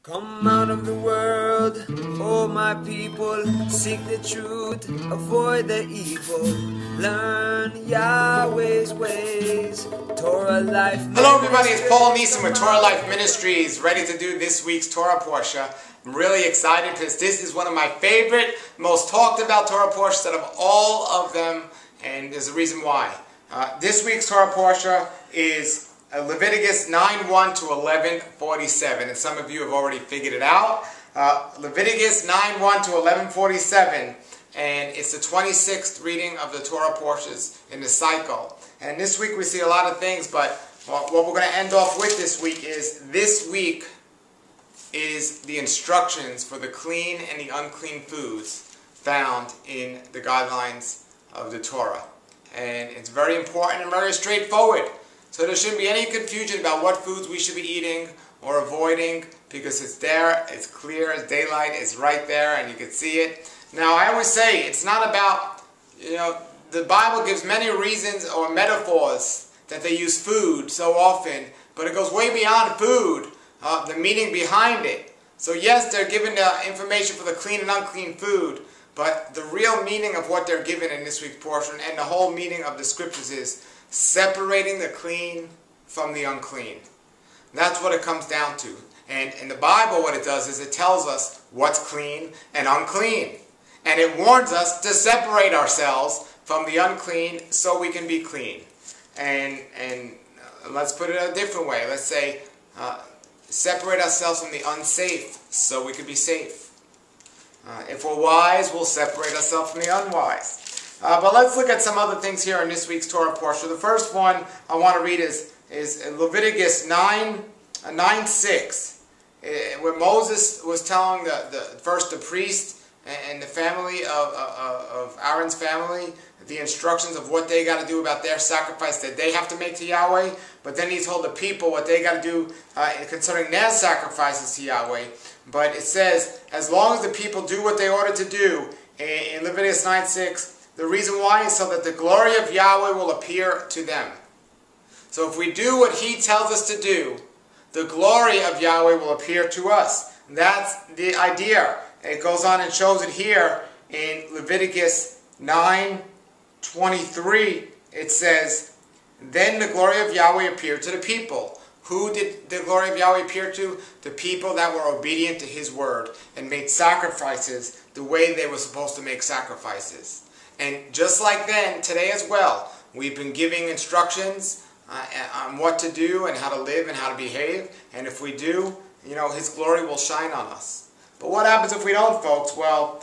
Come out of the world, oh my people, seek the truth, avoid the evil, learn Yahweh's ways, Torah Life Ministries. Hello everybody, it's Paul Neeson with Torah Life Ministries, ready to do this week's Torah Parashah. I'm really excited because this is one of my favorite, most talked about Torah Parashahs out of all of them, and there's a reason why. This week's Torah Parashah is Leviticus 9:1 to 11:47, and some of you have already figured it out. Leviticus 9:1 to 11:47, and it's the 26th reading of the Torah portions in the cycle. And this week we see a lot of things, but what we're going to end off with this week is the instructions for the clean and the unclean foods found in the guidelines of the Torah. And it's very important and very straightforward. So there shouldn't be any confusion about what foods we should be eating or avoiding, because it's there, it's clear as daylight, it's right there, and you can see it. Now, I always say, it's not about, the Bible gives many reasons or metaphors that they use food so often, but it goes way beyond food, the meaning behind it. So yes, they're given the information for the clean and unclean food, but the real meaning of what they're given in this week's portion and the whole meaning of the scriptures is separating the clean from the unclean. That's what it comes down to. And in the Bible, what it does is it tells us what's clean and unclean. And it warns us to separate ourselves from the unclean so we can be clean. And let's put it a different way. Let's say, separate ourselves from the unsafe so we can be safe. If we're wise, we'll separate ourselves from the unwise. But let's look at some other things here in this week's Torah portion. The first one I want to read is Leviticus 9:6, where Moses was telling the priest and the family of Aaron's family the instructions of what they got to do about their sacrifice that they have to make to Yahweh. But then he told the people what they got to do concerning their sacrifices to Yahweh. But it says, as long as the people do what they ordered to do, in Leviticus 9:6, the reason why is so that the glory of Yahweh will appear to them. So if we do what He tells us to do, the glory of Yahweh will appear to us. That's the idea. It goes on and shows it here in Leviticus 9:23. It says, then the glory of Yahweh appeared to the people. Who did the glory of Yahweh appear to? The people that were obedient to His word and made sacrifices the way they were supposed to make sacrifices. And just like then, today as well, we've been giving instructions on what to do and how to live and how to behave. And if we do, His glory will shine on us. But what happens if we don't, folks? Well,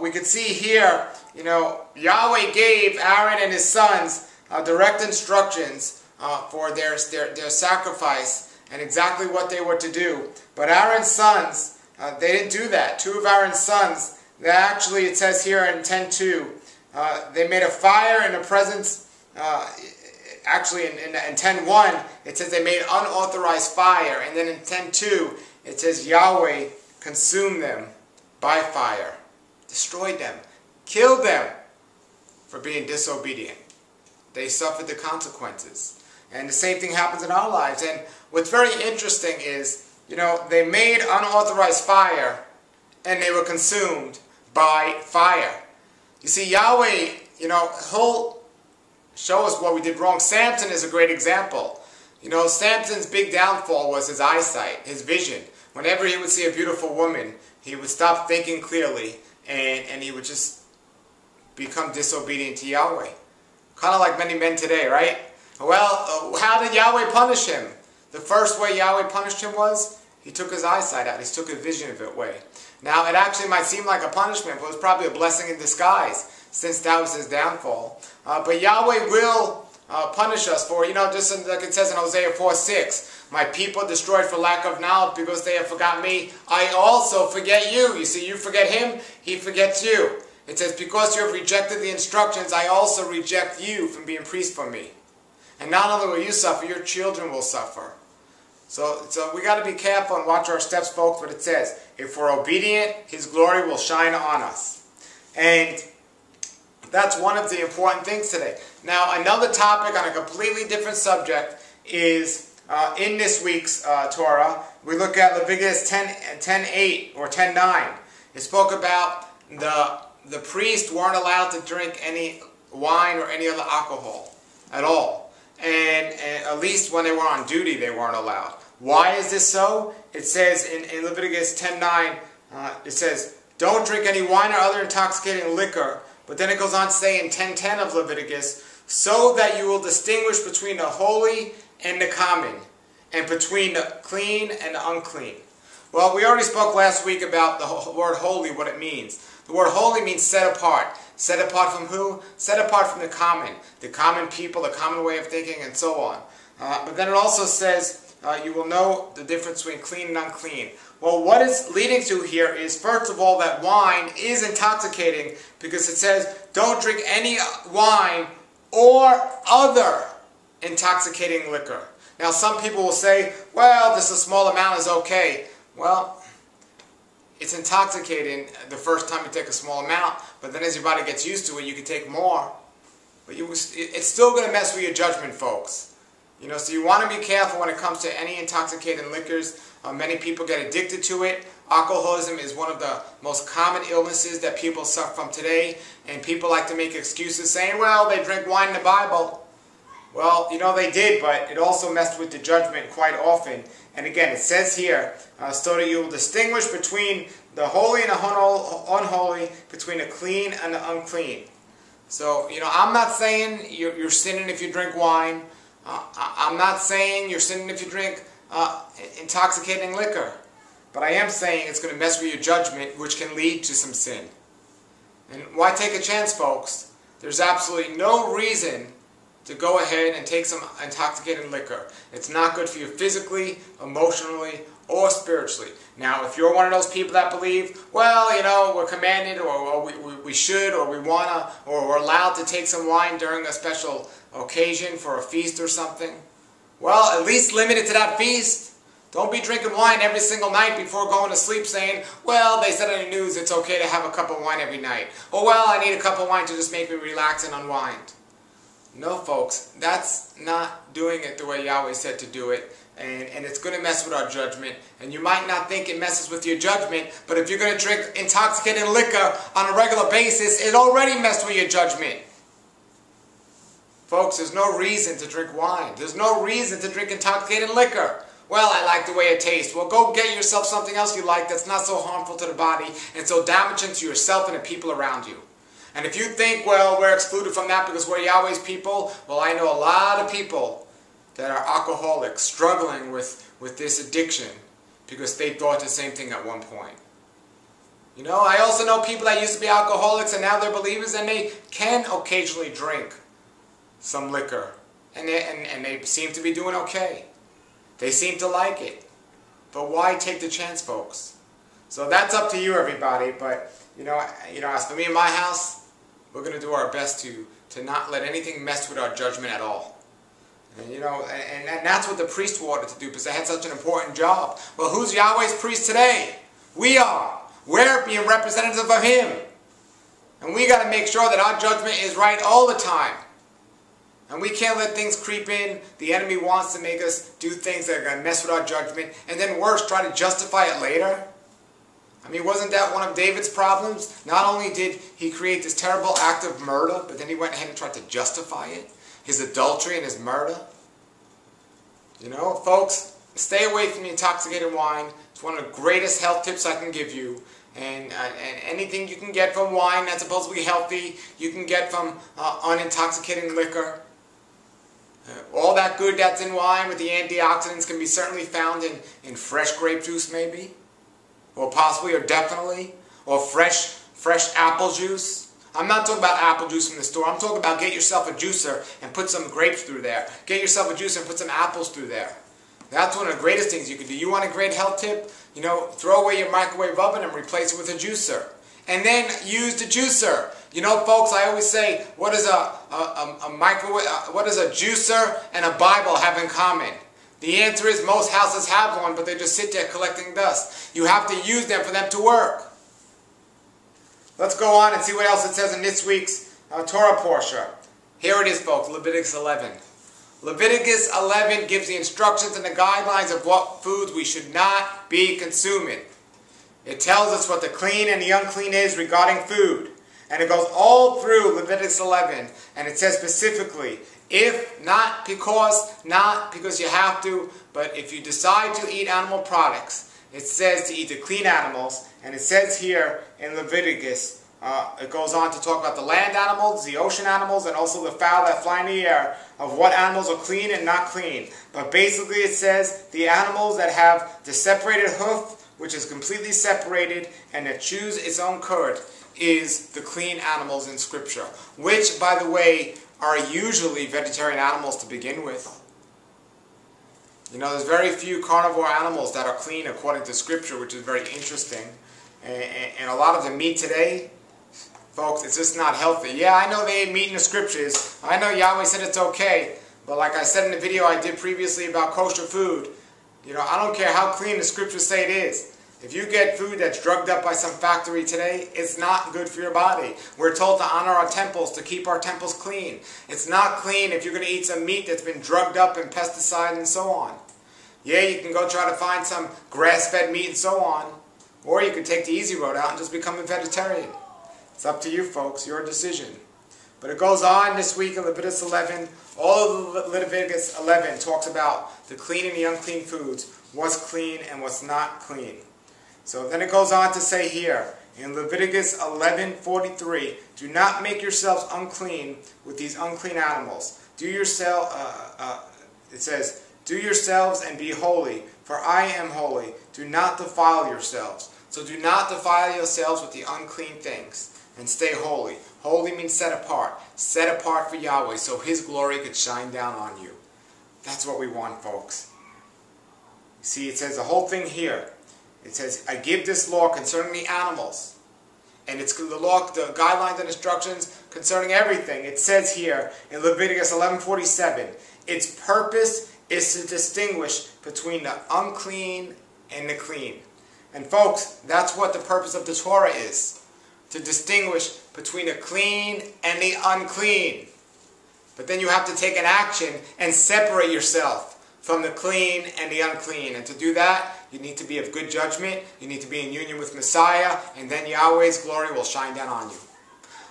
we can see here, Yahweh gave Aaron and his sons direct instructions for their sacrifice and exactly what they were to do. But Aaron's sons, they didn't do that. Two of Aaron's sons, actually it says here in 10:2, they made a fire in the presence, actually in 10:1, it says they made unauthorized fire. And then in 10:2, it says Yahweh consumed them by fire, destroyed them, killed them for being disobedient. They suffered the consequences. And the same thing happens in our lives. And what's very interesting is, they made unauthorized fire and they were consumed by fire. You see, Yahweh, He'll show us what we did wrong. Samson is a great example. Samson's big downfall was his eyesight, his vision. Whenever he would see a beautiful woman, he would stop thinking clearly and he would just become disobedient to Yahweh. Kind of like many men today, right? Well, how did Yahweh punish him? The first way Yahweh punished him was He took his eyesight out. He took his vision away. Now, it actually might seem like a punishment, but it was probably a blessing in disguise, since that was his downfall. But Yahweh will punish us for, just like it says in Hosea 4:6, my people destroyed for lack of knowledge because they have forgotten me. I also forget you. You see, you forget Him, He forgets you. It says, because you have rejected the instructions, I also reject you from being priest for me. And not only will you suffer, your children will suffer. So we got to be careful and watch our steps, folks. But it says, if we're obedient, His glory will shine on us. And that's one of the important things today. Now, another topic on a completely different subject is in this week's Torah, we look at Leviticus 10:8 or 10:9. It spoke about the priests weren't allowed to drink any wine or any other alcohol at all. And at least when they were on duty, they weren't allowed. Why is this so? It says in Leviticus 10:9, it says, don't drink any wine or other intoxicating liquor. But then it goes on to say in 10:10 of Leviticus, so that you will distinguish between the holy and the common, and between the clean and the unclean. Well, we already spoke last week about the word holy, what it means. The word holy means set apart. Set apart from who? Set apart from the common people, the common way of thinking, and so on. But then it also says, you will know the difference between clean and unclean. Well, what it's leading to here is, first of all, that wine is intoxicating, because it says, don't drink any wine or other intoxicating liquor. Now, some people will say, well, just a small amount is okay. Well, it's intoxicating the first time you take a small amount, but then as your body gets used to it, you can take more. But it's still going to mess with your judgment, folks. You know, so you want to be careful when it comes to any intoxicating liquors. Many people get addicted to it. Alcoholism is one of the most common illnesses that people suffer from today. And people like to make excuses saying, well, they drink wine in the Bible. Well, you know, they did, but it also messed with the judgment quite often. And again, it says here, so that you will distinguish between the holy and the unholy, between the clean and the unclean. So, you know, I'm not saying you're sinning if you drink wine. I'm not saying you're sinning if you drink intoxicating liquor. But I am saying it's going to mess with your judgment, which can lead to some sin. And why take a chance, folks? There's absolutely no reason to go ahead and take some intoxicating liquor. It's not good for you physically, emotionally, or spiritually. Now, if you're one of those people that believe, well, you know, we're commanded, or we should, or we want to, or we're allowed to take some wine during a special occasion for a feast or something, well, at least limit it to that feast. Don't be drinking wine every single night before going to sleep saying, well, they said on the news it's okay to have a cup of wine every night. Or, well, I need a cup of wine to just make me relax and unwind. No, folks, that's not doing it the way Yahweh said to do it, and it's going to mess with our judgment. And you might not think it messes with your judgment, but if you're going to drink intoxicating liquor on a regular basis, it already messed with your judgment. Folks, there's no reason to drink wine. There's no reason to drink intoxicating liquor. Well, I like the way it tastes. Well, go get yourself something else you like that's not so harmful to the body and so damaging to yourself and the people around you. And if you think, well, we're excluded from that because we're Yahweh's people, well, I know a lot of people that are alcoholics struggling with this addiction because they thought the same thing at one point. You know, I also know people that used to be alcoholics and now they're believers and they can occasionally drink some liquor. And they seem to be doing okay. They seem to like it. But why take the chance, folks? So that's up to you, everybody. But, you know, as for me and my house, we're going to do our best to not let anything mess with our judgment at all. And, you know, and that's what the priests wanted to do because they had such an important job. Well, who's Yahweh's priest today? We are. We're being representatives of Him. And we got to make sure that our judgment is right all the time. And we can't let things creep in. The enemy wants to make us do things that are going to mess with our judgment. And then worse, try to justify it later. I mean, wasn't that one of David's problems? Not only did he create this terrible act of murder, but then he went ahead and tried to justify it. His adultery and his murder. You know, folks, stay away from the intoxicated wine. It's one of the greatest health tips I can give you. And anything you can get from wine that's supposed to be healthy, you can get from unintoxicating liquor. All that good that's in wine with the antioxidants can be certainly found in fresh grape juice maybe. Or possibly or definitely. Or fresh apple juice. I'm not talking about apple juice from the store. I'm talking about get yourself a juicer and put some grapes through there. Get yourself a juicer and put some apples through there. That's one of the greatest things you can do. You want a great health tip? You know, throw away your microwave oven and replace it with a juicer. And then use the juicer. You know, folks, I always say, what does what does a juicer and a Bible have in common? The answer is most houses have one, but they just sit there collecting dust. You have to use them for them to work. Let's go on and see what else it says in this week's Torah Parashah. Here it is, folks, Leviticus 11. Leviticus 11 gives the instructions and the guidelines of what foods we should not be consuming. It tells us what the clean and the unclean is regarding food. And it goes all through Leviticus 11. And it says specifically, if not because you have to, but if you decide to eat animal products, it says to eat the clean animals. And it says here in Leviticus, it goes on to talk about the land animals, the ocean animals, and also the fowl that fly in the air, of what animals are clean and not clean. But basically it says the animals that have the separated hoof, which is completely separated, and that chews its own cud, is the clean animals in Scripture. Which, by the way, are usually vegetarian animals to begin with. You know, there's very few carnivore animals that are clean according to Scripture, which is very interesting. And a lot of the meat today, folks, it's just not healthy. Yeah, I know they ate meat in the Scriptures. I know Yahweh said it's okay. But like I said in the video I did previously about kosher food, you know, I don't care how clean the Scriptures say it is. If you get food that's drugged up by some factory today, it's not good for your body. We're told to honor our temples, to keep our temples clean. It's not clean if you're going to eat some meat that's been drugged up and pesticide and so on. Yeah, you can go try to find some grass-fed meat and so on. Or you can take the easy road out and just become a vegetarian. It's up to you, folks. Your decision. But it goes on this week in Leviticus 11. All of Leviticus 11 talks about the clean and the unclean foods, what's clean and what's not clean. So then it goes on to say here, in Leviticus 11:43, do not make yourselves unclean with these unclean animals. It says, do yourselves and be holy, for I am holy. Do not defile yourselves. So do not defile yourselves with the unclean things, and stay holy. Holy means set apart for Yahweh, so His glory could shine down on you. That's what we want, folks. See, it says the whole thing here. It says, I give this law concerning the animals. And it's the law, the guidelines and instructions concerning everything. It says here in Leviticus 11:47, its purpose is to distinguish between the unclean and the clean. And folks, that's what the purpose of the Torah is. To distinguish between the clean and the unclean. But then you have to take an action and separate yourself from the clean and the unclean. And to do that, you need to be of good judgment. You need to be in union with Messiah. And then Yahweh's glory will shine down on you.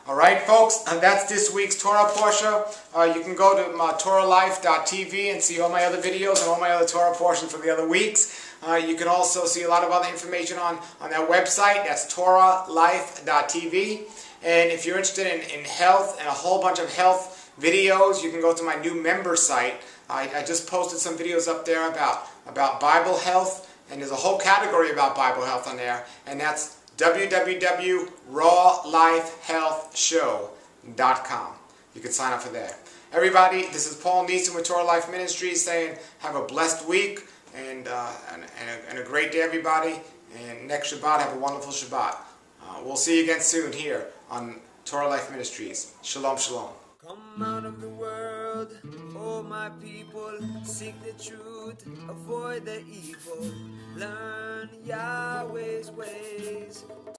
Alright, folks, and that's this week's Torah Parashah. You can go to TorahLife.tv and see all my other videos and all my other Torah portions for the other weeks. You can also see a lot of other information on that website. That's TorahLife.tv. And if you're interested in health and a whole bunch of health videos, you can go to my new member site. I just posted some videos up there about Bible health, and there's a whole category about Bible health on there, and that's www.rawlifehealthshow.com. You can sign up for that. Everybody, this is Paul Neeson with Torah Life Ministries saying have a blessed week and a great day, everybody. And next Shabbat, have a wonderful Shabbat. We'll see you again soon here on Torah Life Ministries. Shalom, shalom. Come out of the world, oh my people, seek the truth, avoid the evil, learn Yahweh's ways.